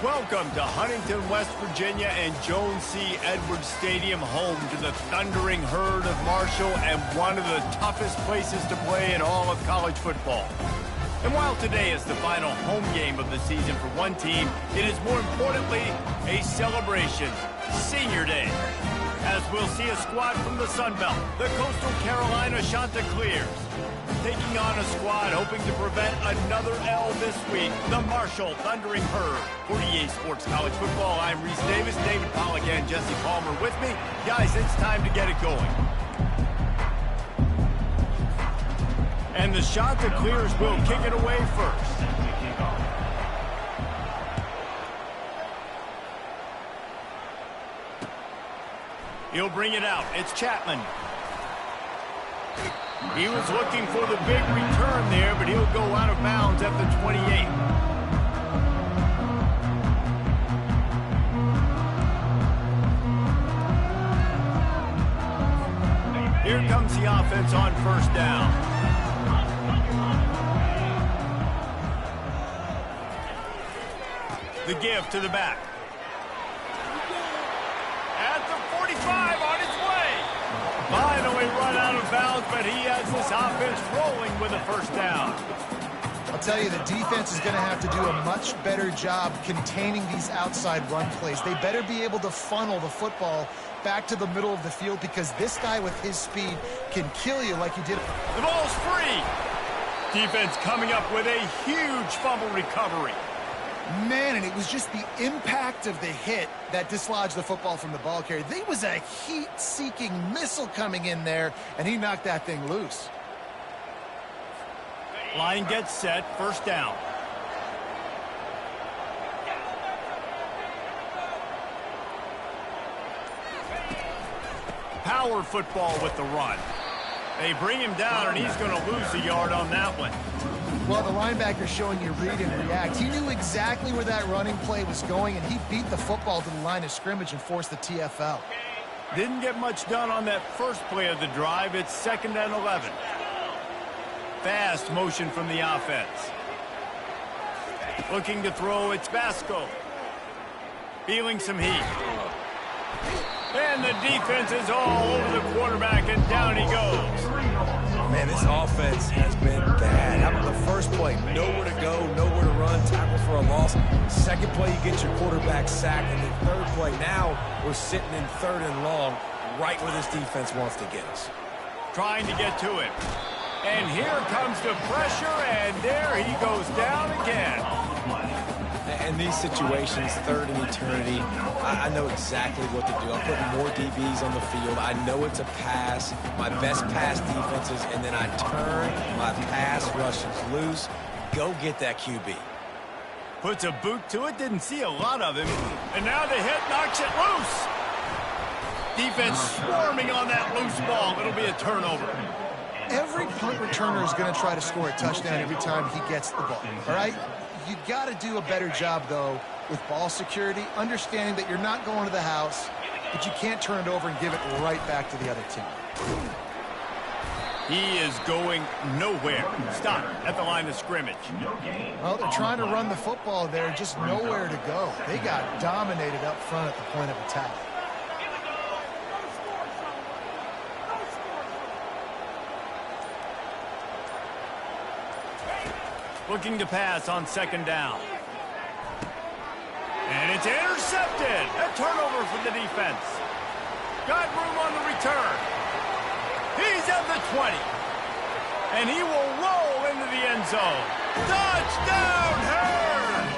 Welcome to Huntington, West Virginia and Jones C. Edwards Stadium, home to the thundering herd of Marshall and one of the toughest places to play in all of college football. And while today is the final home game of the season for one team, it is more importantly a celebration, Senior Day. As we'll see a squad from the Sun Belt, the Coastal Carolina Chanticleers, taking on a squad hoping to prevent another L this week, the Marshall Thundering Herd. For EA Sports College Football, I'm Reese Davis, David Pollack and Jesse Palmer with me. Guys, it's time to get it going. And the Chanticleers will kick it away first. He'll bring it out. It's Chapman. He was looking for the big return there, but he'll go out of bounds at the 28. Here comes the offense on first down. The give to the back. At the 45, on its way. Finally run out of bounds, but he has this offense rolling with a first down. I'll tell you, the defense is going to have to do a much better job containing these outside run plays. They better be able to funnel the football back to the middle of the field because this guy with his speed can kill you like he did. The ball's free. Defense coming up with a huge fumble recovery. Man, and it was just the impact of the hit that dislodged the football from the ball carrier. There was a heat-seeking missile coming in there, and he knocked that thing loose. Line gets set, first down. Power football with the run. They bring him down, and he's going to lose a yard on that one. Well, the linebacker's showing you read and react. He knew exactly where that running play was going, and he beat the football to the line of scrimmage and forced the TFL. Didn't get much done on that first play of the drive. It's 2nd and 11. Fast motion from the offense. Looking to throw, it's Basco. Feeling some heat. And the defense is all over the quarterback, and down he goes. Man, this offense has been bad. How about the first play? Nowhere to go, nowhere to run, tackle for a loss. Second play, you get your quarterback sacked. And then third play, now we're sitting in 3rd and long, right where this defense wants to get us. Trying to get to it. And here comes the pressure, and there he goes down again. In these situations, 3rd and eternity, I know exactly what to do. I'm putting more DBs on the field. I know it's a pass, my best pass defenses, and then I turn my pass rushes loose. Go get that QB. Puts a boot to it, didn't see a lot of him. And now the hit knocks it loose. Defense swarming on that loose ball. It'll be a turnover. Every punt returner is going to try to score a touchdown every time he gets the ball, all right? You got to do a better job, though, with ball security, understanding that you're not going to the house, but you can't turn it over and give it right back to the other team. He is going nowhere. Stop at the line of scrimmage. Well, they're trying to run the football there, just nowhere to go. They got dominated up front at the point of attack. Looking to pass on 2nd down. And it's intercepted. A turnover for the defense. Got room on the return. He's at the 20. And he will roll into the end zone. Touchdown, Herd!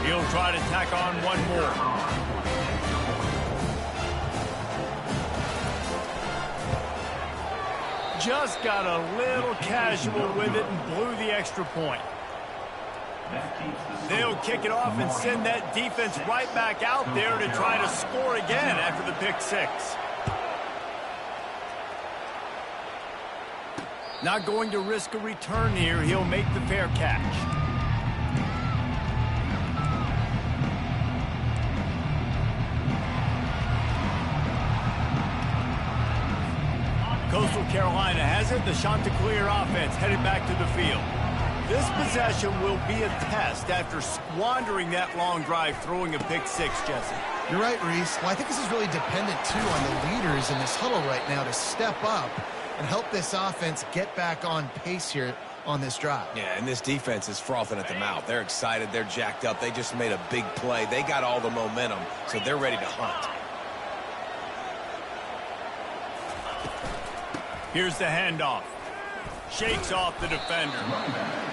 He'll try to tack on one more. Just got a little casual with it and blew the extra point. They'll kick it off and send that defense right back out there to try to score again after the pick 6. Not going to risk a return here. He'll make the fair catch. Coastal Carolina has it. The Chanticleer offense headed back to the field. This possession will be a test after squandering that long drive, throwing a pick six, Jesse. You're right, Reese. Well, I think this is really dependent, too, on the leaders in this huddle right now to step up and help this offense get back on pace here on this drive. Yeah, and this defense is frothing at the mouth. They're excited. They're jacked up. They just made a big play. They got all the momentum, so they're ready to hunt. Here's the handoff. Shakes off the defender.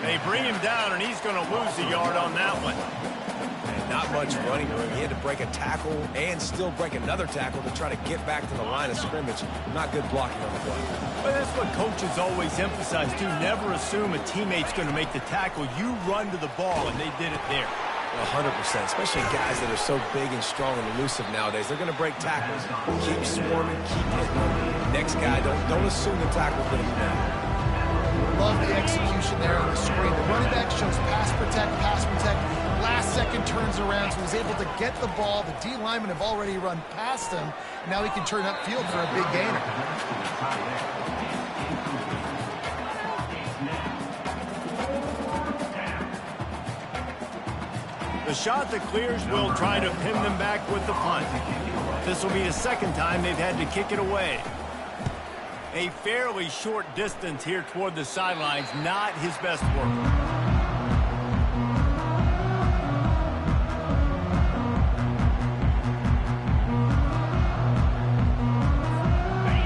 They bring him down, and he's going to lose a yard on that one. And not much running room. He had to break a tackle and still break another tackle to try to get back to the line of scrimmage. Not good blocking on the play. But that's what coaches always emphasize, too. Never assume a teammate's going to make the tackle. You run to the ball, and they did it there. 100%, especially guys that are so big and strong and elusive nowadays. They're going to break tackles. Keep swarming, keep hitting them. Next guy, don't assume the tackle's going to be made. Love the execution there on the screen. The running back shows pass protect. Last second turns around, so he's able to get the ball. The D linemen have already run past him. Now he can turn upfield for a big gainer. The Chanticleers will try to pin them back with the punt. This will be the second time they've had to kick it away. A fairly short distance here toward the sidelines, not his best work.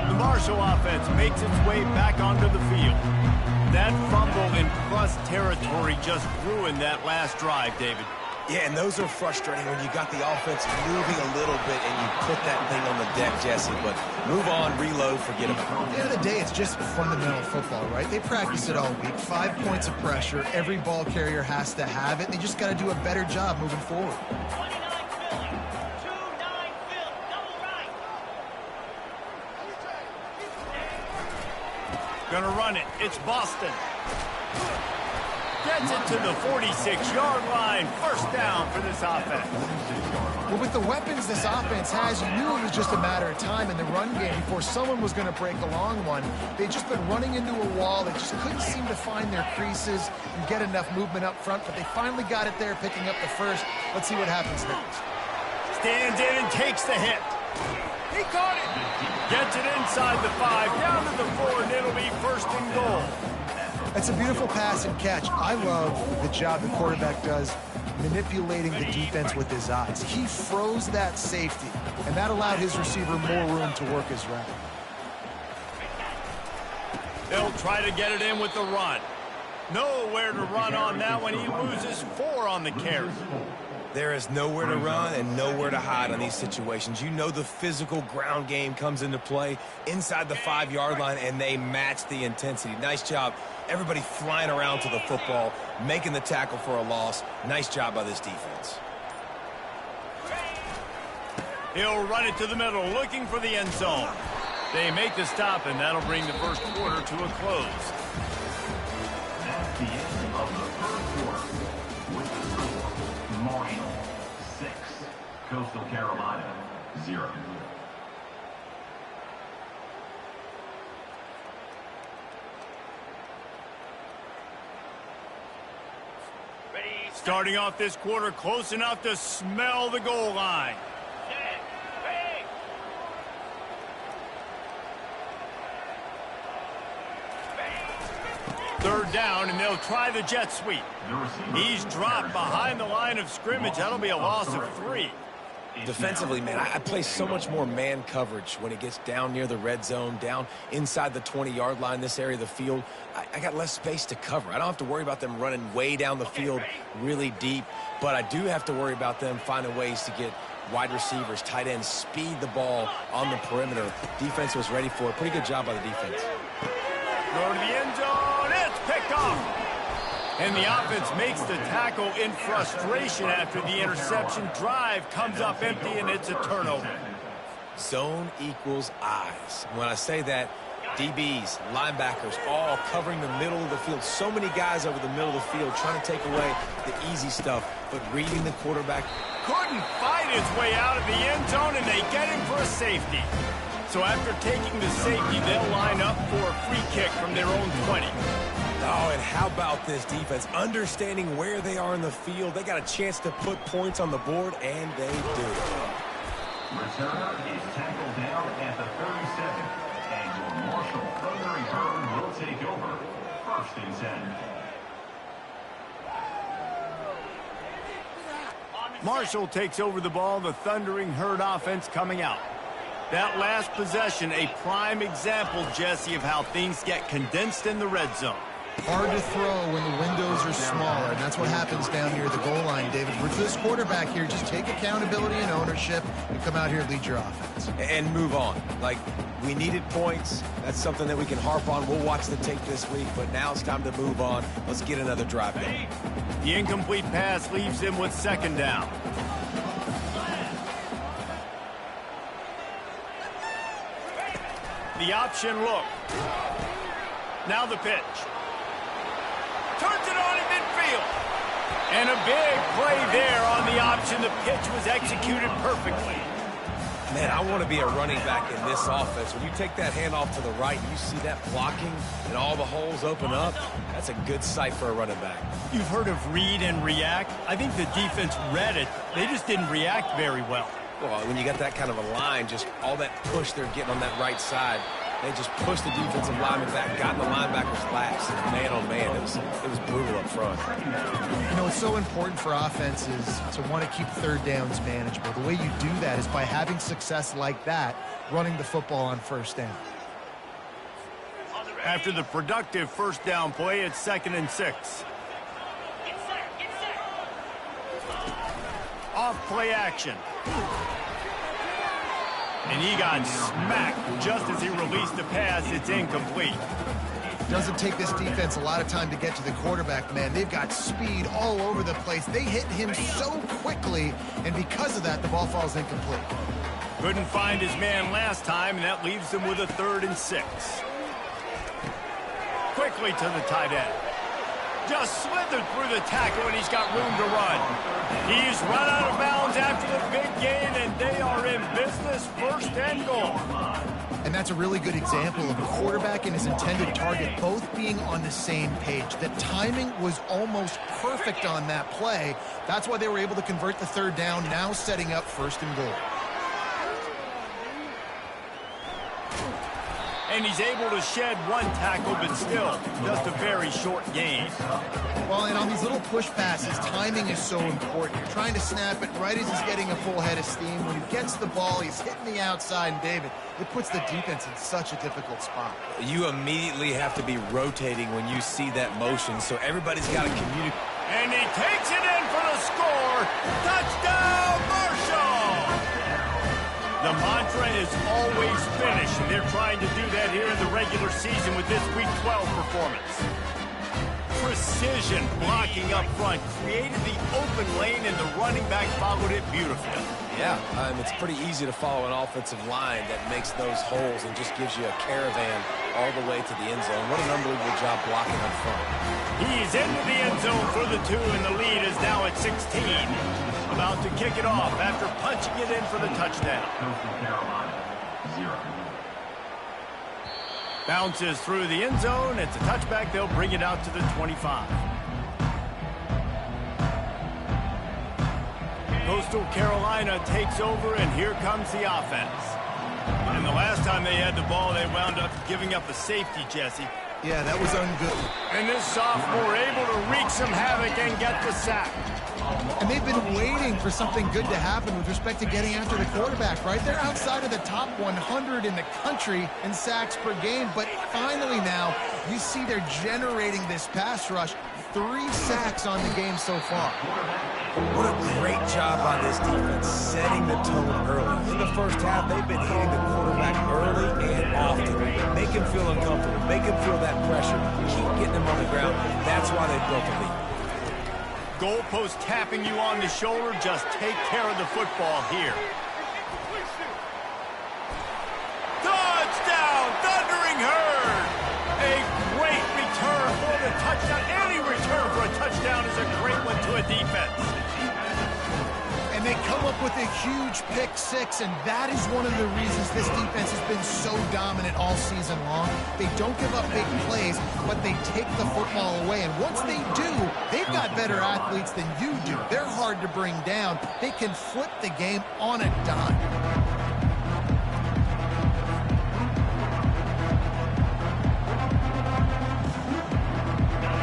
The Marshall offense makes its way back onto the field. That fumble in plus territory just ruined that last drive, David. Yeah, and those are frustrating when you got the offense moving a little bit and you put that thing on the deck, Jesse. But move on, reload, forget about it. At the end of the day, it's just fundamental football, right? They practice it all week. 5 points of pressure. Every ball carrier has to have it. They just got to do a better job moving forward. Gonna run it. It's Boston. Gets it to the 46-yard line. First down for this offense. Well, with the weapons this offense has, you knew it was just a matter of time in the run game before someone was going to break a long one. They'd just been running into a wall. They just couldn't seem to find their creases and get enough movement up front, but they finally got it there, picking up the first. Let's see what happens next. Stands in and takes the hit. He caught it. Gets it inside the 5, down to the 4, and it'll be first and goal. That's a beautiful pass and catch. I love the job the quarterback does manipulating the defense with his eyes. He froze that safety, and that allowed his receiver more room to work his route. They'll try to get it in with the run. Nowhere to run on that one. He loses 4 on the carry. There is nowhere to run and nowhere to hide on these situations. You know the physical ground game comes into play inside the 5-yard line, and they match the intensity. Nice job. Everybody flying around to the football, making the tackle for a loss. Nice job by this defense. He'll run it to the middle, looking for the end zone. They make the stop, and that'll bring the first quarter to a close. That's the end of the first quarter. With the score, Marshall 6, Coastal Carolina 0. Starting off this quarter, close enough to smell the goal line. Third down, and they'll try the jet sweep. He's dropped behind the line of scrimmage. That'll be a loss of 3. Defensively, man, I play so much more man coverage when it gets down near the red zone, down inside the 20-yard line, this area of the field. I got less space to cover. I don't have to worry about them running way down the field really deep, but I do have to worry about them finding ways to get wide receivers, tight ends, speed the ball on the perimeter. Defense was ready for it. Pretty good job by the defense. Go to the end zone. It's picked off. And the offense makes the tackle in frustration after the interception. Drive comes up empty, and it's a turnover. Zone equals eyes. When I say that, DBs, linebackers, all covering the middle of the field. So many guys over the middle of the field trying to take away the easy stuff, but reading the quarterback. Couldn't fight his way out of the end zone, and they get him for a safety. So after taking the safety, they'll line up for a free kick from their own 20. Oh, and how about this defense? Understanding where they are in the field. They got a chance to put points on the board, and they do. Returner is tackled down at the 37. And your Marshall Thundering Herd will take over. 1st and 10. Marshall takes over the ball, the Thundering Herd offense coming out. That last possession, a prime example, Jesse, of how things get condensed in the red zone. Hard to throw when the windows are smaller, and that's what happens down near the goal line, David. For this quarterback here, just take accountability and ownership and come out here and lead your offense. And move on. Like, we needed points. That's something that we can harp on. We'll watch the tape this week, but now it's time to move on. Let's get another drive going. The incomplete pass leaves him with 2nd down. The option look. Now the pitch. Turns it on in midfield. And a big play there on the option. The pitch was executed perfectly. Man, I want to be a running back in this offense. When you take that handoff to the right, you see that blocking and all the holes open up. That's a good sight for a running back. You've heard of read and react. I think the defense read it. They just didn't react very well. Well, when you got that kind of a line, just all that push they're getting on that right side, they just pushed the defensive lineman back, got in the linebacker's laps, and man, oh man, it was brutal up front. You know, it's so important for offenses to want to keep 3rd downs manageable. The way you do that is by having success like that, running the football on 1st down. After the productive 1st down play, it's 2nd and 6. Off play action. And he got smacked just as he released the pass. It's incomplete. Doesn't take this defense a lot of time to get to the quarterback, man. They've got speed all over the place. They hit him so quickly, and because of that, the ball falls incomplete. Couldn't find his man last time, and that leaves him with a 3rd and 6. Quickly to the tight end. Just slithered through the tackle, and he's got room to run. He's run out of bounds after the big gain, and they are in business, 1st and goal. And that's a really good example of a quarterback and his intended target both being on the same page. The timing was almost perfect on that play. That's why they were able to convert the 3rd down, now setting up 1st and goal. And he's able to shed 1 tackle, but still just a very short gain. Well, and on these little push passes, timing is so important. You're trying to snap it right as he's getting a full head of steam. When he gets the ball, he's hitting the outside, and David, it puts the defense in such a difficult spot. You immediately have to be rotating when you see that motion, so everybody's got to communicate. And he takes it in for the score. Touchdown, Marshall! The mantra is always finish, and they're trying to do that here in the regular season with this Week 12 performance. Precision blocking up front created the open lane, and the running back followed it beautifully. Yeah, it's pretty easy to follow an offensive line that makes those holes and just gives you a caravan all the way to the end zone. What an unbelievable job blocking up front. He's into the end zone for the 2, and the lead is now at 16. About to kick it off after punching it in for the touchdown. Coastal Carolina, 0. Bounces through the end zone. It's a touchback. They'll bring it out to the 25. Coastal Carolina takes over, and here comes the offense. And the last time they had the ball, they wound up giving up a safety, Jesse. Yeah, that was ungood. And this sophomore able to wreak some havoc and get the sack. And they've been waiting for something good to happen with respect to getting after the quarterback, right? They're outside of the top 100 in the country in sacks per game, but finally now you see they're generating this pass rush. 3 sacks on the game so far. What a great job by this defense setting the tone early. In the first half, they've been hitting the quarterback early and often. Make him feel uncomfortable. Make him feel that pressure. Keep getting him on the ground. That's why they built the lead. Goalpost tapping you on the shoulder. Just take care of the football here. Touchdown, Thundering Herd! A great return for the touchdown. Any return for a touchdown is a great one to a defense. And they come up with a huge pick six, and that is one of the reasons this defense has been so dominant all season long. They don't give up big plays, but they take the football away. And once they do, they've got better athletes than you do. They're hard to bring down. They can flip the game on a dime.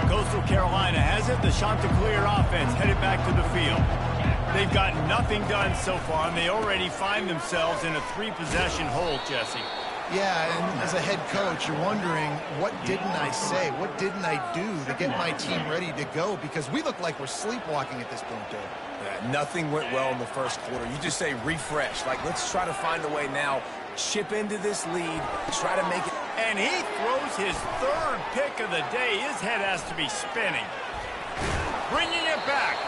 Coastal Carolina has it. The Chanticleer offense headed back to the field. They've got nothing done so far, and they already find themselves in a 3-possession hole, Jesse. Yeah, and as a head coach, you're wondering, what didn't I say? What didn't I do to get my team ready to go? Because we look like we're sleepwalking at this point, Dave. Yeah, nothing went well in the first quarter. You just say refresh. Like, let's try to find a way now. Chip into this lead. Try to make it. And he throws his 3rd pick of the day. His head has to be spinning. Bringing it back.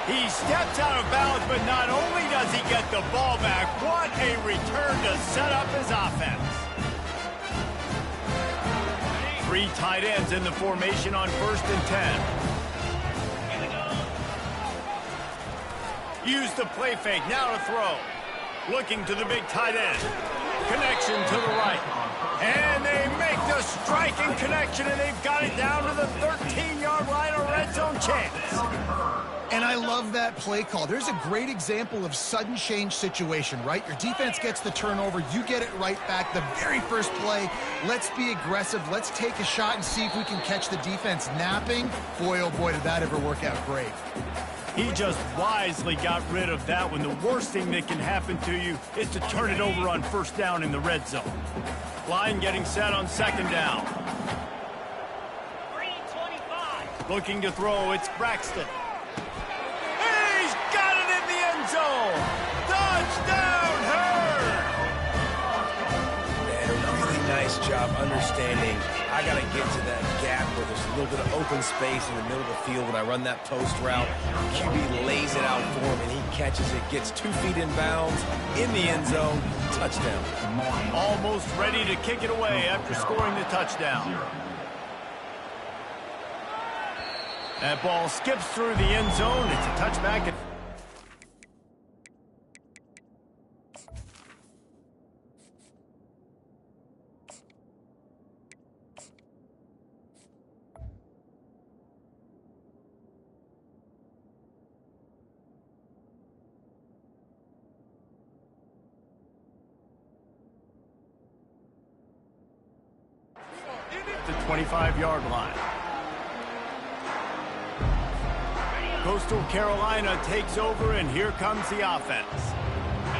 He steps out of bounds, but not only does he get the ball back, what a return to set up his offense. 3 tight ends in the formation on 1st and 10. Use the play fake, now to throw. Looking to the big tight end. Connection to the right. And they make the striking connection, and they've got it down to the 13-yard line, a red zone chance. And I love that play call. There's a great example of sudden change situation, right? Your defense gets the turnover. You get it right back. The very first play, let's be aggressive. Let's take a shot and see if we can catch the defense napping. Boy, oh boy, did that ever work out great. He just wisely got rid of that when the worst thing that can happen to you is to turn it over on 1st down in the red zone. Line getting set on 2nd down. 325. Looking to throw, it's Braxton. He's got it in the end zone. Touchdown, Herd! And a really nice job understanding I got to get to that gap where there's a little bit of open space in the middle of the field when I run that post route. QB lays it out for him, and he catches it, gets 2 feet in bounds, in the end zone, touchdown. Almost ready to kick it away after scoring the touchdown. That ball skips through the end zone. It's a touchback. The 25-yard line. Coastal Carolina takes over, and here comes the offense.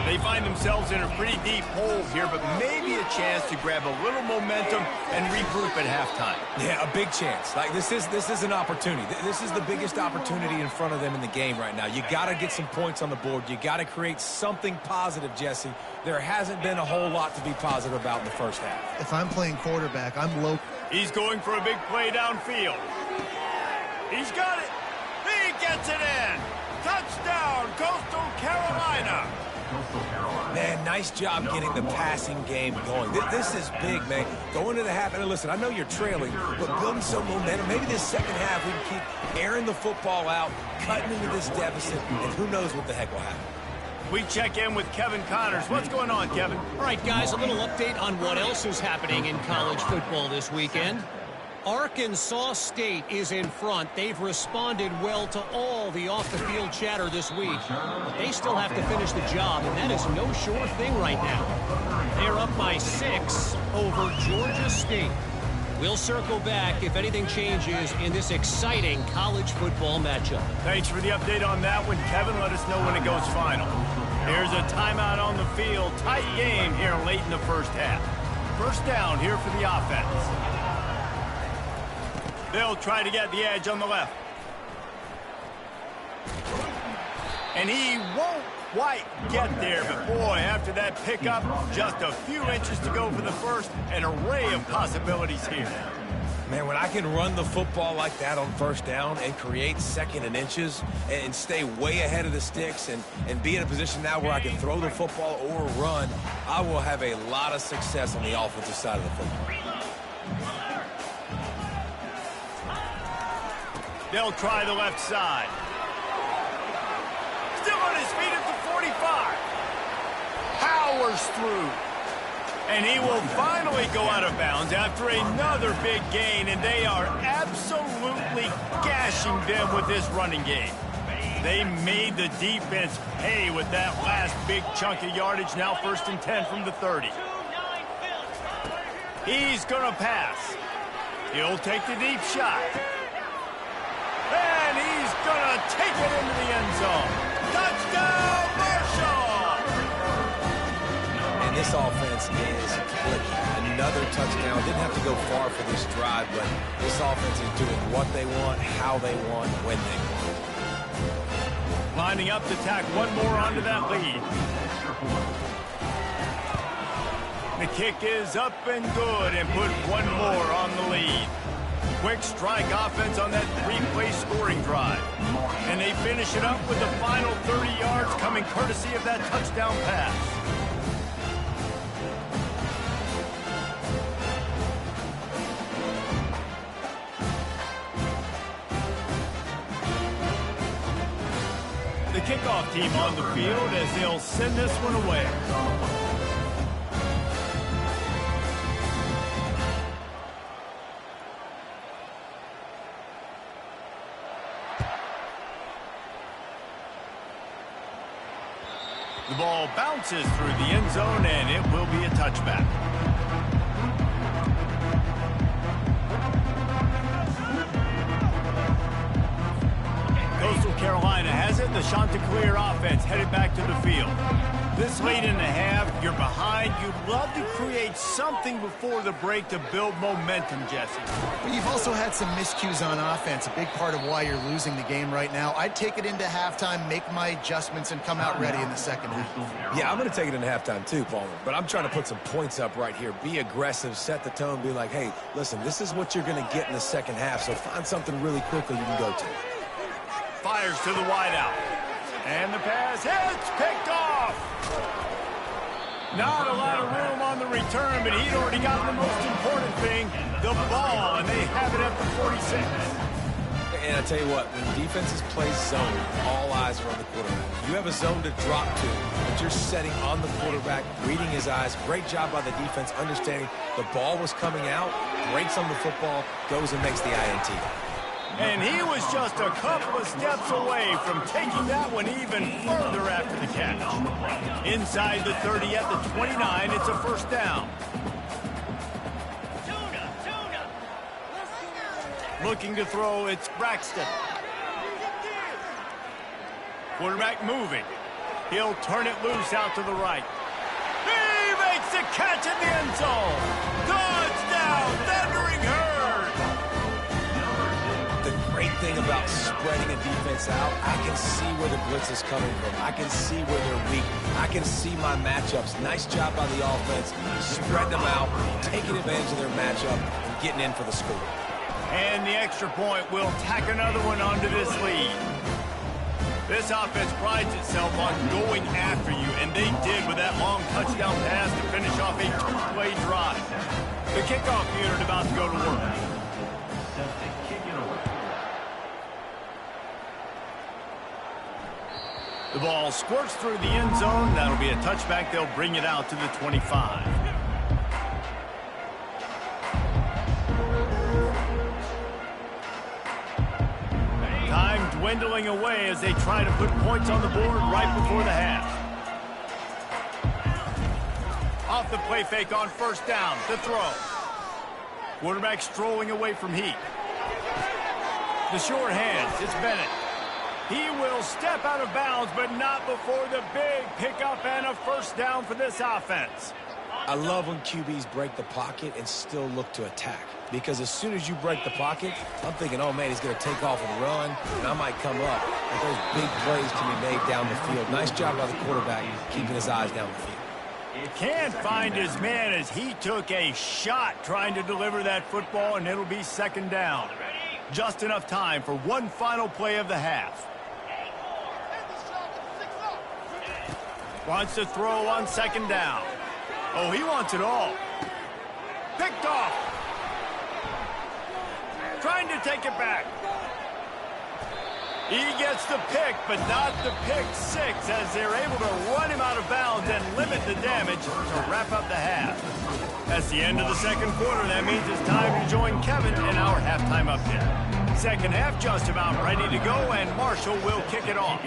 They find themselves in a pretty deep hole here, but maybe a chance to grab a little momentum and regroup at halftime. Yeah, a big chance. Like, this is an opportunity. This is the biggest opportunity in front of them in the game right now. You got to get some points on the board. You got to create something positive, Jesse. There hasn't been a whole lot to be positive about in the first half. If I'm playing quarterback, I'm low. He's going for a big play downfield. He's got it. He gets it in. Touchdown, Coastal Carolina. Man, nice job getting the passing game going. This is big, man. Going to the half, and listen, I know you're trailing, but building some momentum. Maybe this second half we can keep airing the football out, cutting into this deficit, and who knows what the heck will happen. We check in with Kevin Connors. What's going on, Kevin? All right, guys, a little update on what else is happening in college football this weekend. Arkansas State is in front. They've responded well to all the off-the-field chatter this week. They still have to finish the job, and that is no sure thing right now. They're up by 6 over Georgia State. We'll circle back if anything changes in this exciting college football matchup. Thanks for the update on that one, Kevin. Let us know when it goes final. There's a timeout on the field. Tight game here late in the first half. 1st down here for the offense. They'll try to get the edge on the left. And he won't quite get there, but boy, after that pickup, just a few inches to go for the first. An array of possibilities here. Man, when I can run the football like that on 1st down and create 2nd and inches and stay way ahead of the sticks and be in a position now where I can throw the football or run, I will have a lot of success on the offensive side of the football. They'll try the left side. Still on his feet at the 45. Powers through. And he will finally go out of bounds after another big gain, and they are absolutely gashing them with this running game. They made the defense pay with that last big chunk of yardage. Now 1st and 10 from the 30. He's going to pass. He'll take the deep shot. And he's going to take it into the end zone. Touchdown, Marshall! And this offense is clicking. Another touchdown. Didn't have to go far for this drive, but this offense is doing what they want, how they want, when they want. Lining up to tack one more onto that lead. The kick is up and good and put one more on the lead. Quick strike offense on that 3-play scoring drive. And they finish it up with the final 30 yards coming courtesy of that touchdown pass. The kickoff team on the field as they'll send this one away. The ball bounces through the end zone, and it will be a touchback. Coastal Carolina has it. The Chanticleer offense headed back to the field. This late in the half, you're behind. You'd love to create something before the break to build momentum, Jesse. But you've also had some miscues on offense, a big part of why you're losing the game right now. I'd take it into halftime, make my adjustments, and come out ready in the second half. Yeah, I'm going to take it into halftime too, Palmer. But I'm trying to put some points up right here. Be aggressive, set the tone, be like, hey, listen, this is what you're going to get in the second half, so find something really quickly you can go to. Fires to the wideout. And the pass hits, picked off. Not a lot of room on the return, but he'd already gotten the most important thing, the ball, and they have it at the 46. And I tell you what, when defenses play zone, all eyes are on the quarterback. You have a zone to drop to, but you're setting on the quarterback, reading his eyes. Great job by the defense, understanding the ball was coming out, breaks on the football, goes and makes the INT. And he was just a couple of steps away from taking that one even further after the catch. Inside the 30 at the 29, it's a first down. Looking to throw, it's Braxton. Quarterback moving. He'll turn it loose out to the right. He makes the catch in the end zone. Touchdown, Thundering Herd. The great thing about spreading a defense out, I can see where the blitz is coming from. I can see where they're weak. I can see my matchups. Nice job by the offense, spreading them out, taking advantage of their matchup, and getting in for the score. And the extra point will tack another one onto this lead. This offense prides itself on going after you, and they did with that long touchdown pass to finish off a 2-play drive. The kickoff unit about to go to work. The ball squirts through the end zone. That'll be a touchback. They'll bring it out to the 25. Time dwindling away as they try to put points on the board right before the half. Off the play fake on first down. The throw. Quarterback strolling away from Heat. The short hands. It's Bennett. He will step out of bounds, but not before the big pickup and a first down for this offense. I love when QBs break the pocket and still look to attack. Because as soon as you break the pocket, I'm thinking, oh, man, he's going to take off and run, and I might come up. But those big plays can be made down the field. Nice job by the quarterback keeping his eyes down the field. Can't find his man as he took a shot trying to deliver that football, and it'll be second down. Just enough time for one final play of the half. Wants to throw on second down. Oh, he wants it all. Picked off. Trying to take it back. He gets the pick, but not the pick six, as they're able to run him out of bounds and limit the damage to wrap up the half. That's the end of the second quarter. That means it's time to join Kevin in our halftime update. Second half just about ready to go, and Marshall will kick it off.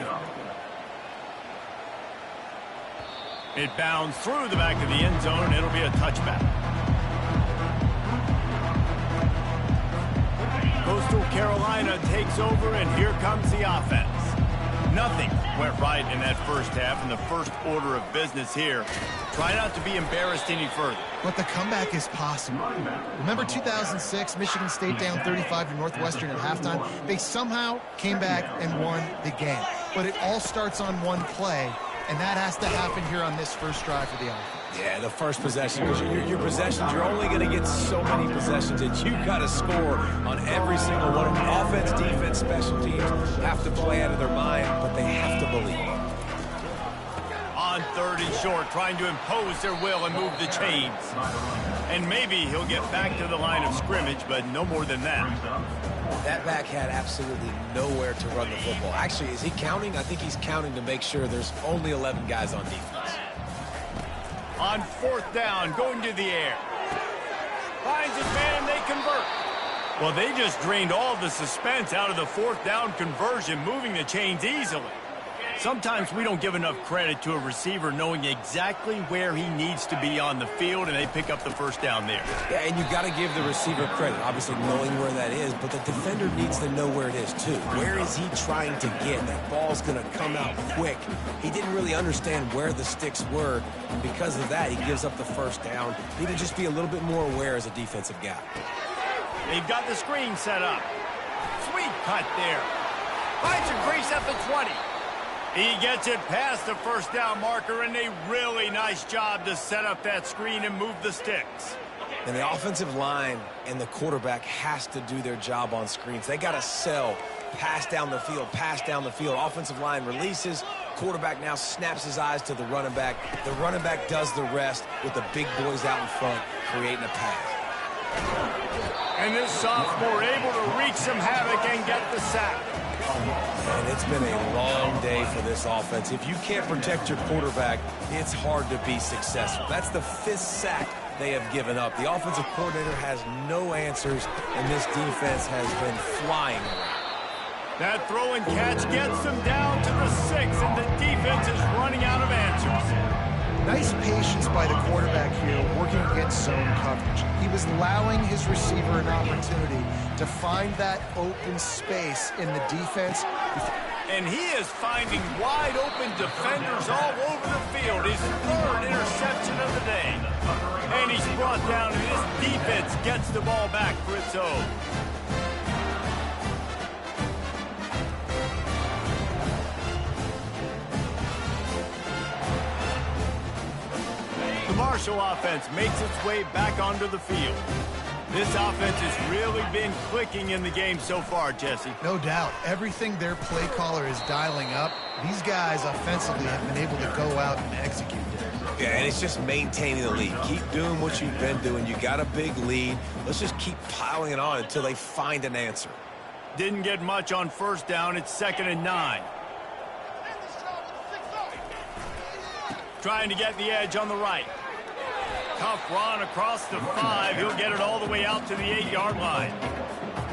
It bounds through the back of the end zone, and it'll be a touchback. Coastal Carolina takes over, and here comes the offense. Nothing went right in that first half, and the first order of business here. Try not to be embarrassed any further. But the comeback is possible. Remember 2006, Michigan State down 35 to Northwestern at halftime? They somehow came back and won the game. But it all starts on one play, and that has to happen here on this first drive for the offense. Yeah, the first possession, because your possessions, you're only going to get so many possessions that you've got to score on every single one of them. Offense, defense, special teams have to play out of their mind, but they have to believe. On third and short, trying to impose their will and move the chains. And maybe he'll get back to the line of scrimmage, but no more than that. That back had absolutely nowhere to run the football. Actually, is he counting? I think he's counting to make sure there's only 11 guys on defense. On fourth down, going to the air. Finds his man, and they convert. Well, they just drained all the suspense out of the fourth down conversion, moving the chains easily. Sometimes we don't give enough credit to a receiver knowing exactly where he needs to be on the field, and they pick up the first down there. Yeah, and you've got to give the receiver credit, obviously knowing where that is, but the defender needs to know where it is too. Where is he trying to get? That ball's going to come out quick. He didn't really understand where the sticks were. Because of that, he gives up the first down. Need to just be a little bit more aware as a defensive guy. They've got the screen set up. Sweet cut there. Finds a crease at the 20. He gets it past the first down marker, and a really nice job to set up that screen and move the sticks. And the offensive line and the quarterback has to do their job on screens. They got to sell, pass down the field, pass down the field. Offensive line releases. Quarterback now snaps his eyes to the running back. The running back does the rest with the big boys out in front, creating a pass. And this sophomore able to wreak some havoc and get the sack. And it's been a long day for this offense. If you can't protect your quarterback, it's hard to be successful. That's the 5th sack they have given up. The offensive coordinator has no answers, and this defense has been flying around. That throw and catch gets them down to the 6, and the defense is running out of answers. Nice patience by the quarterback here, working against zone coverage. He was allowing his receiver an opportunity to find that open space in the defense. And he is finding wide open defenders all over the field. His 3rd interception of the day. And he's brought down, and this defense gets the ball back for its own. The Marshall offense makes its way back onto the field. This offense has really been clicking in the game so far, Jesse. No doubt. Everything their play caller is dialing up, these guys offensively have been able to go out and execute it. Yeah, and it's just maintaining the lead. Keep doing what you've been doing. You got a big lead. Let's just keep piling it on until they find an answer. Didn't get much on first down. It's 2nd and 9. Trying to get the edge on the right. Tough run across the 5. He'll get it all the way out to the 8-yard line.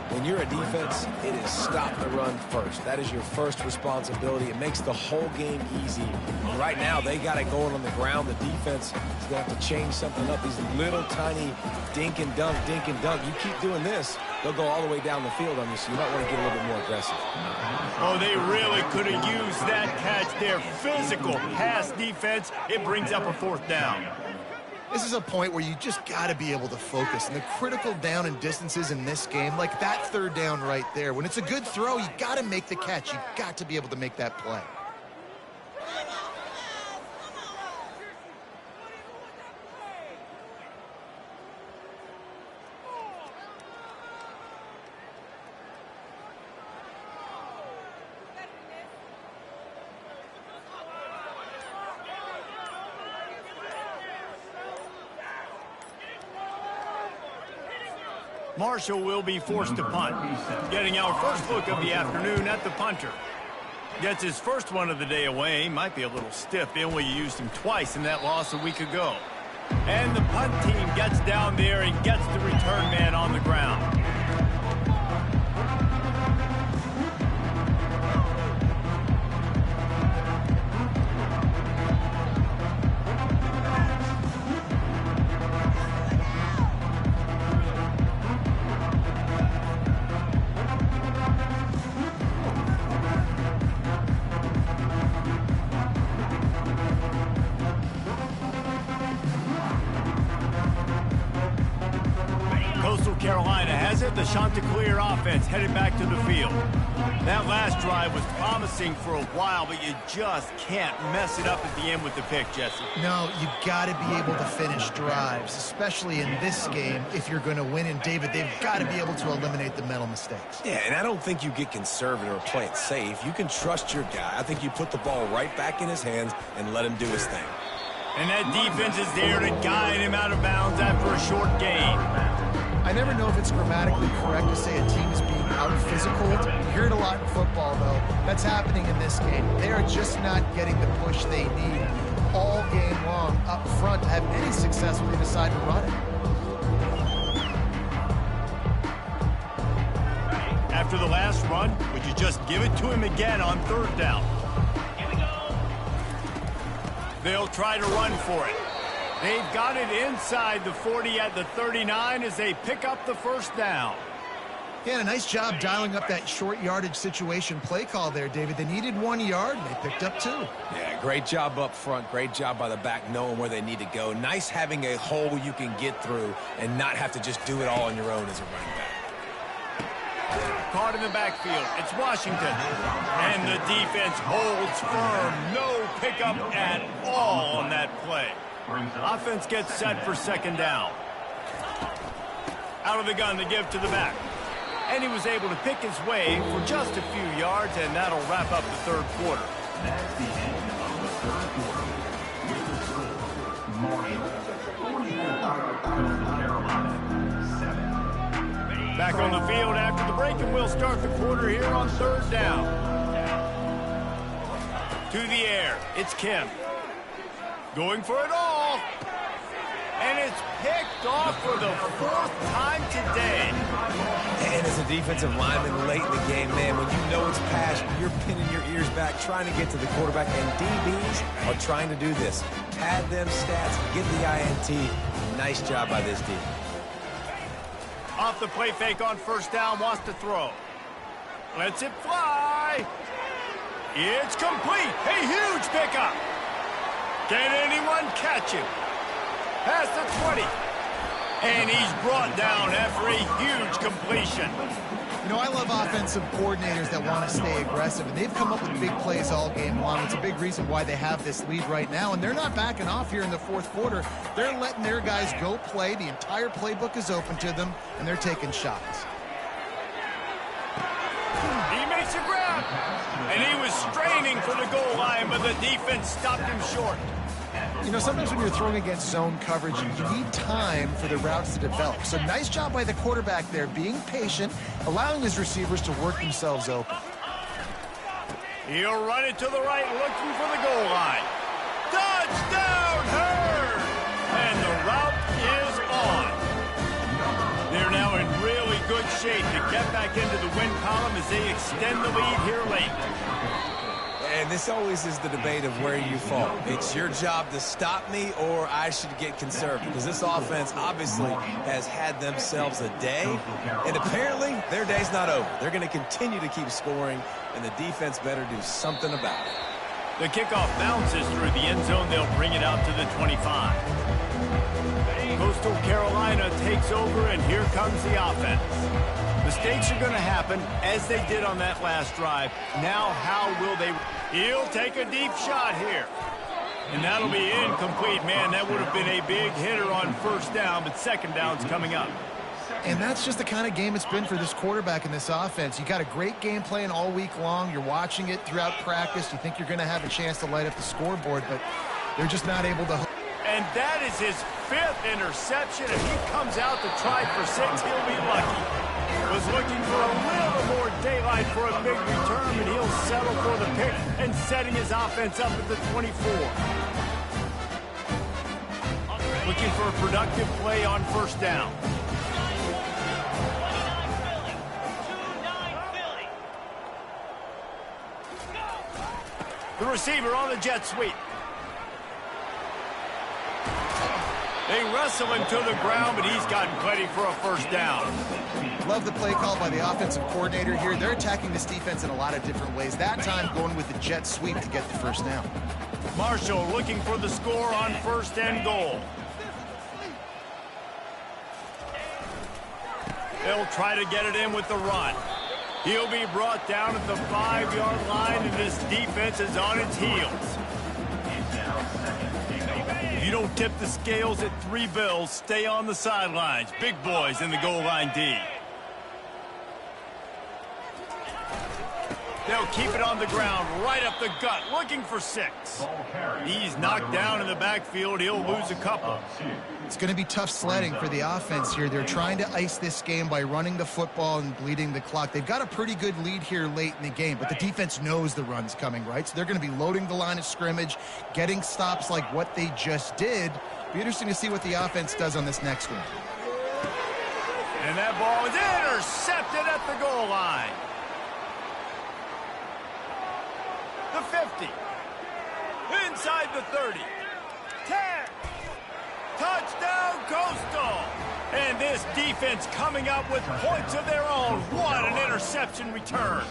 When you're a defense, it is stop the run first. That is your first responsibility. It makes the whole game easy. And right now, they got it going on the ground. The defense is going to have to change something up. These little tiny dink and dunk, dink and dunk. You keep doing this, they'll go all the way down the field on you, so you might want to get a little bit more aggressive. Oh, they really could have used that catch there. Physical pass defense. It brings up a 4th down. This is a point where you just got to be able to focus. And the critical down and distances in this game, like that 3rd down right there, when it's a good throw, you got to make the catch. You got to be able to make that play. Marshall will be forced to punt. Getting our first look of the afternoon at the punter. Gets his first one of the day away. Might be a little stiff. They only used him twice in that loss a week ago. And the punt team gets down there and gets the return man on the ground. Carolina has it. The Chanticleer offense headed back to the field. That last drive was promising for a while, but you just can't mess it up at the end with the pick, Jesse. No, you've got to be able to finish drives, especially in this game if you're going to win. And, David, they've got to be able to eliminate the mental mistakes. Yeah, and I don't think you get conservative or play it safe. You can trust your guy. I think you put the ball right back in his hands and let him do his thing. And that defense is there to guide him out of bounds after a short gain. I never know if it's grammatically correct to say a team is being out-physicaled. You hear it a lot in football, though. That's happening in this game. They are just not getting the push they need all game long up front to have any success when they decide to run it. After the last run, would you just give it to him again on third down? Here we go. They'll try to run for it. They've got it inside the 40 at the 39 as they pick up the first down. Yeah, and a nice job dialing up that short yardage situation play call there, David. They needed 1 yard, and they picked up 2. Yeah, great job up front. Great job by the back knowing where they need to go. Nice having a hole you can get through and not have to just do it all on your own as a running back. Caught in the backfield. It's Washington. And the defense holds firm. No pickup at all on that play. Offense gets set for second down. Out of the gun to give to the back. And he was able to pick his way for just a few yards, and that'll wrap up the third quarter. That's the end of the third quarter. With the score, Marshall 44, Coastal Carolina 7. Back on the field after the break, and we'll start the quarter here on third down. To the air, it's Kim. Going for it all. And it's picked off for the 4th time today. And as a defensive lineman late in the game, man, when you know it's pass, you're pinning your ears back, trying to get to the quarterback, and DBs are trying to do this. Pad them stats, get the INT. Nice job by this D. Off the play fake on first down, wants to throw. Lets it fly. It's complete. A huge pickup. Can anyone catch him? Past the 20. And he's brought down after a huge completion. You know, I love offensive coordinators that want to stay aggressive, and they've come up with big plays all game long. It's a big reason why they have this lead right now, and they're not backing off here in the fourth quarter. They're letting their guys go play. The entire playbook is open to them, and they're taking shots. He makes a grab, and he was straining for the goal line, but the defense stopped him short. You know, sometimes when you're throwing against zone coverage, you need time for the routes to develop. So nice job by the quarterback there, being patient, allowing his receivers to work themselves open. He'll run it to the right, looking for the goal line. Touchdown, Hurd! And the route is on. They're now in really good shape to get back into the win column as they extend the lead here late. And this always is the debate of where you fall. It's your job to stop me, or I should get conservative. Because this offense obviously has had themselves a day, and apparently their day's not over. They're going to continue to keep scoring, and the defense better do something about it. The kickoff bounces through the end zone. They'll bring it out to the 25. Coastal Carolina takes over, and here comes the offense. Mistakes are going to happen, as they did on that last drive. Now, how will they... He'll take a deep shot here. And that'll be incomplete. Man, that would have been a big hitter on first down, but second down's coming up. And that's just the kind of game it's been for this quarterback in this offense. You got a great game plan all week long. You're watching it throughout practice. You think you're going to have a chance to light up the scoreboard, but they're just not able to... And that is his 5th interception. If he comes out to try for 6, he'll be lucky. Was looking for a little more daylight for a big return, and he'll settle for the pick and setting his offense up at the 24. Looking for a productive play on first down. The receiver on the jet sweep. They wrestle him to the ground, but he's gotten plenty for a first down. Love the play call by the offensive coordinator here. They're attacking this defense in a lot of different ways. That time going with the jet sweep to get the first down. Marshall looking for the score on first and goal. They'll try to get it in with the run. He'll be brought down at the 5-yard line, and this defense is on its heels. If you don't tip the scales at 3 bills, stay on the sidelines. Big boys in the goal line D. They'll keep it on the ground, right up the gut, looking for 6. He's knocked down in the backfield. He'll lose a couple. It's going to be tough sledding for the offense here. They're trying to ice this game by running the football and bleeding the clock. They've got a pretty good lead here late in the game, but the defense knows the run's coming, right? So they're going to be loading the line of scrimmage, getting stops like what they just did. Be interesting to see what the offense does on this next one. And that ball is intercepted at the goal line. The 50. Inside the 30. 10. Touchdown, Coastal. And this defense coming up with points of their own. What an interception return.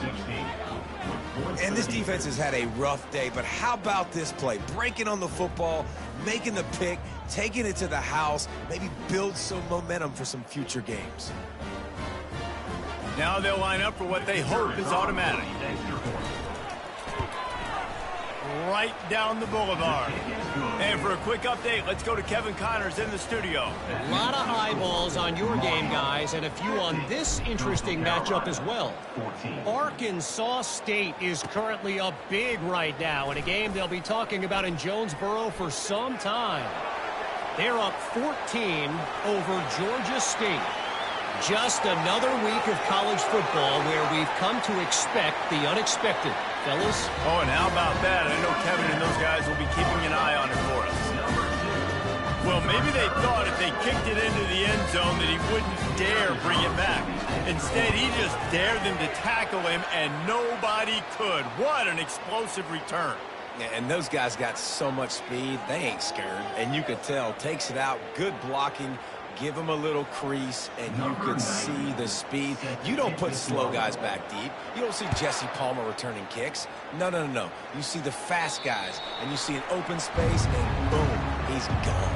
And this defense has had a rough day, but how about this play? Breaking on the football, making the pick, taking it to the house, maybe build some momentum for some future games. Now they'll line up for what they hope is automatic. Right down the boulevard. And for a quick update, let's go to Kevin Connors in the studio. A lot of eyeballs on your game, guys, and a few on this interesting matchup as well. Arkansas State is currently up big right now in a game they'll be talking about in Jonesboro for some time. They're up 14 over Georgia State. Just another week of college football where we've come to expect the unexpected. Fellas? Oh, and how about that? I know Kevin and those guys will be keeping an eye on it for us. Well, maybe they thought if they kicked it into the end zone that he wouldn't dare bring it back. Instead, he just dared them to tackle him, and nobody could. What an explosive return. Yeah, and those guys got so much speed, they ain't scared. And you could tell, takes it out, good blocking, give him a little crease, and you could see the speed. You don't put slow guys back deep. You don't see Jesse Palmer returning kicks. No, no, no, no. You see the fast guys, and you see an open space, and boom, he's gone.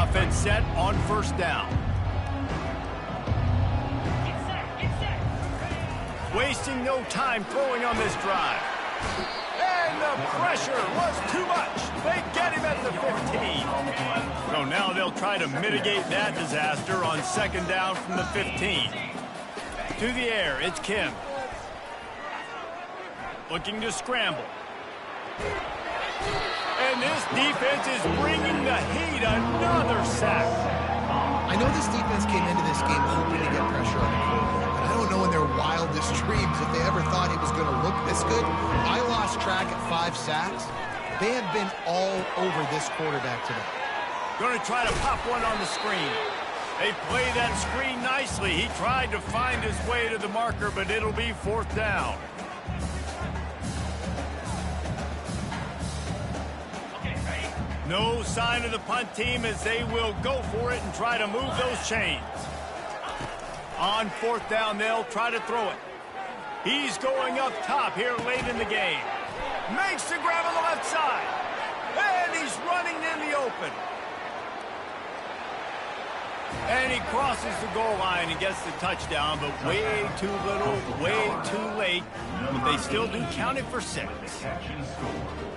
Offense set on first down. Wasting no time throwing on this drive. And the pressure was too much. They get him at the 15. So now they'll try to mitigate that disaster on second down from the 15. To the air, it's Kim. Looking to scramble. And this defense is bringing the heat. Another sack. I know this defense came into this game hoping to get pressure on the quarterback, but I don't know in their wildest dreams if they ever thought he was going to look this good. I lost track at 5 sacks. They have been all over this quarterback today. Going to try to pop one on the screen. They play that screen nicely. He tried to find his way to the marker, but it'll be 4th down. No sign of the punt team as they will go for it and try to move those chains. On 4th down, they'll try to throw it. He's going up top here late in the game. Makes the grab on the left side. And he's running in the open. And he crosses the goal line and gets the touchdown, but way too little, way too late. But they still do count it for 6.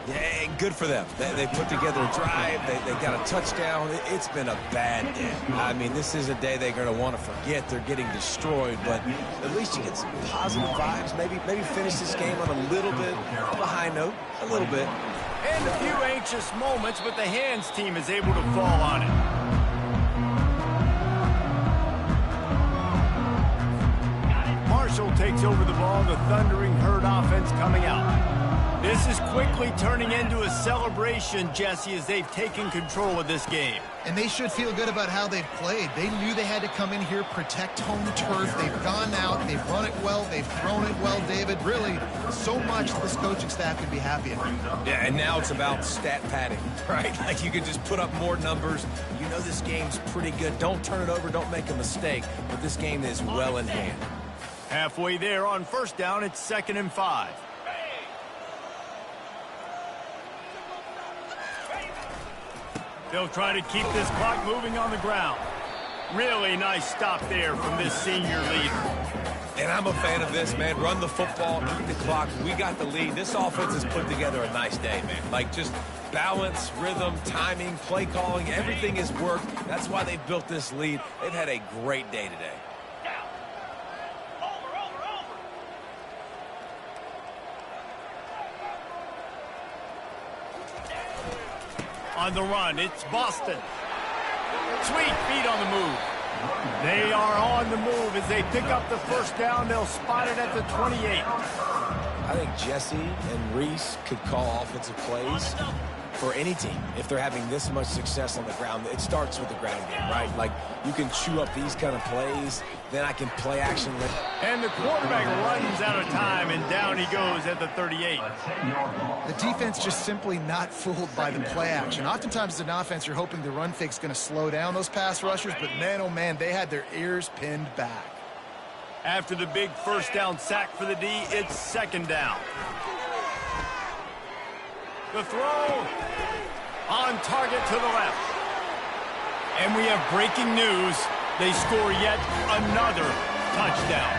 Yeah, good for them. They put together a drive. They got a touchdown. It's been a bad day. I mean, this is a day they're going to want to forget. They're getting destroyed, but at least you get some positive vibes. Maybe finish this game on a little bit of a high note, a little bit. And a few anxious moments, but the hands team is able to fall on it. Marshall takes over the ball, the Thundering Herd offense coming out. This is quickly turning into a celebration, Jesse, as they've taken control of this game. And they should feel good about how they've played. They knew they had to come in here, protect home turf. They've gone out, they've run it well, they've thrown it well, David. Really, so much this coaching staff can be happy about. Yeah, and now it's about stat padding, right? Like you can just put up more numbers. You know this game's pretty good. Don't turn it over, don't make a mistake. But this game is well in hand. Halfway there on first down, it's 2nd and 5. They'll try to keep this clock moving on the ground. Really nice stop there from this senior leader. And I'm a fan of this, man. Run the football, keep the clock. We got the lead. This offense has put together a nice day, man. Like just balance, rhythm, timing, play calling, everything has worked. That's why they've built this lead. They've had a great day today. On the run, it's Boston. Sweet feet on the move. They are on the move as they pick up the first down. They'll spot it at the 28. I think Jesse and Reese could call offensive plays for any team if they're having this much success on the ground. It starts with the ground game, right? Like you can chew up these kind of plays, then I can play action. And the quarterback runs out of time, and down he goes at the 38. The defense just simply not fooled by the play action. Oftentimes as an offense, you're hoping the run fake's going to slow down those pass rushers, but man, oh man, they had their ears pinned back. After the big first down sack for the D, it's 2nd down. The throw on target to the left. And we have breaking news. They score yet another touchdown.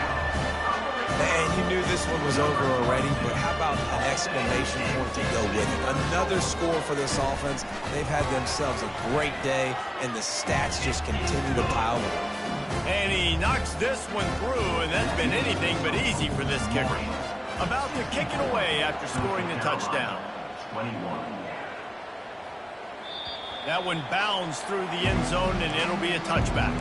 And you knew this one was over already, but how about an exclamation point to go with it? Another score for this offense. They've had themselves a great day, and the stats just continue to pile up. And he knocks this one through, and that's been anything but easy for this kicker. About to kick it away after scoring the touchdown. 21. That one bounds through the end zone, and it'll be a touchback.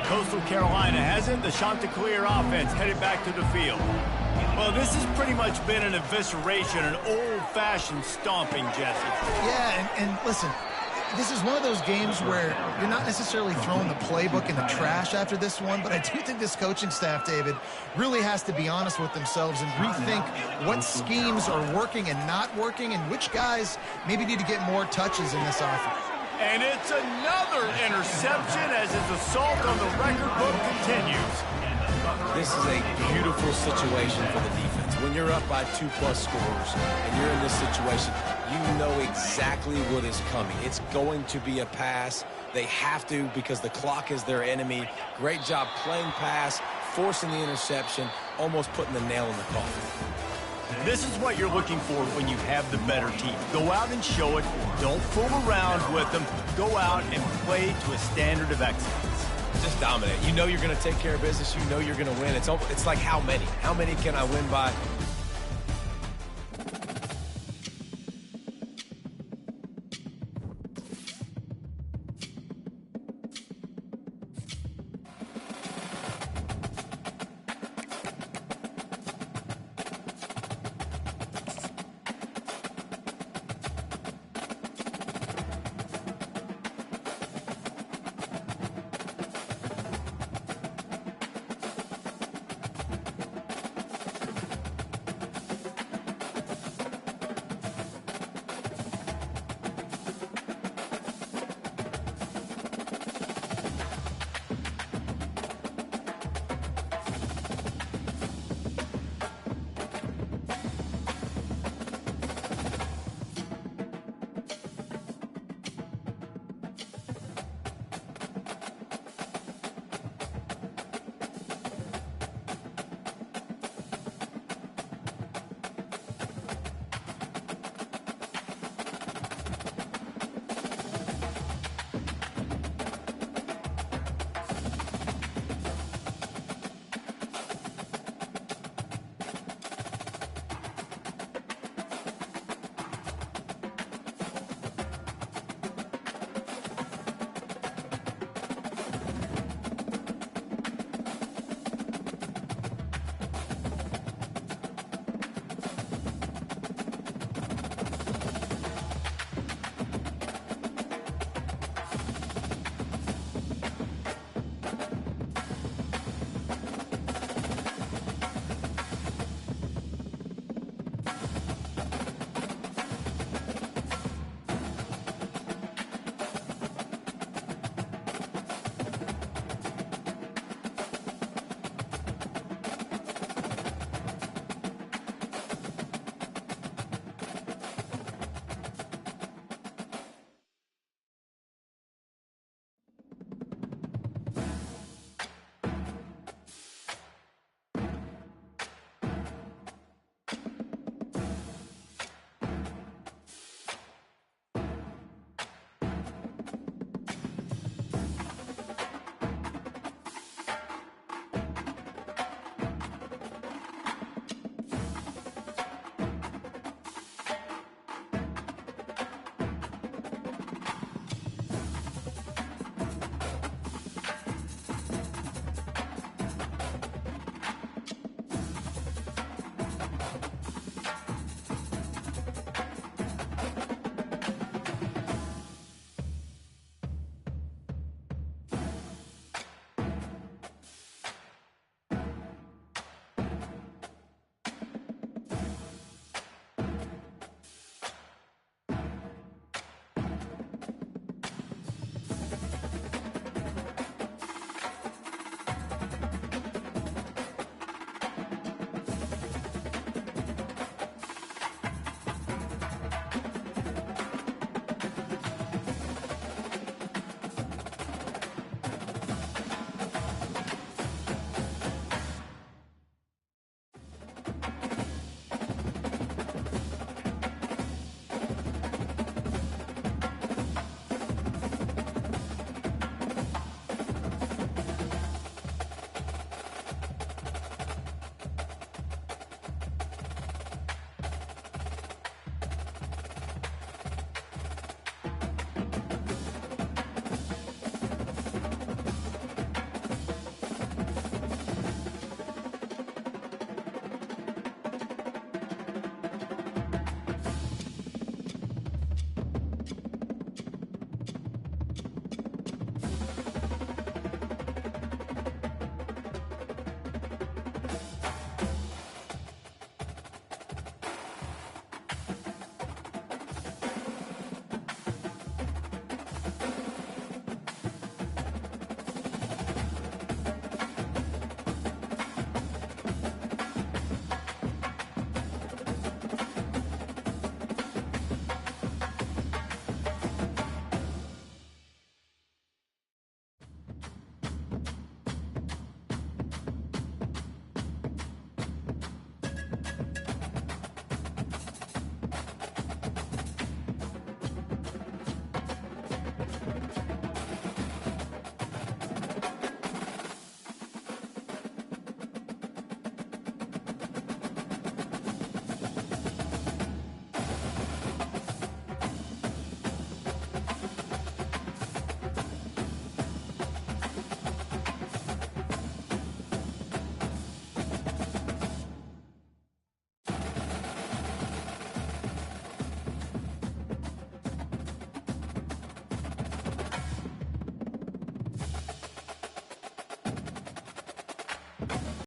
Coastal Carolina has it. The Chanticleer offense headed back to the field. Well, this has pretty much been an evisceration, an old-fashioned stomping, Jesse. Yeah, and listen, this is one of those games where you're not necessarily throwing the playbook in the trash after this one, but I do think this coaching staff, David, really has to be honest with themselves and rethink what schemes are working and not working and which guys maybe need to get more touches in this offense. And it's another interception as his assault on the record book continues. This is a beautiful situation for the defense. When you're up by 2+ scores and you're in this situation, you know exactly what is coming. It's going to be a pass. They have to because the clock is their enemy. Great job playing pass, forcing the interception, almost putting the nail in the coffin. This is what you're looking for when you have the better team. Go out and show it. Don't fool around with them. Go out and play to a standard of excellence. Just dominate. You know you're going to take care of business. You know you're going to win. It's like how many? How many can I win by?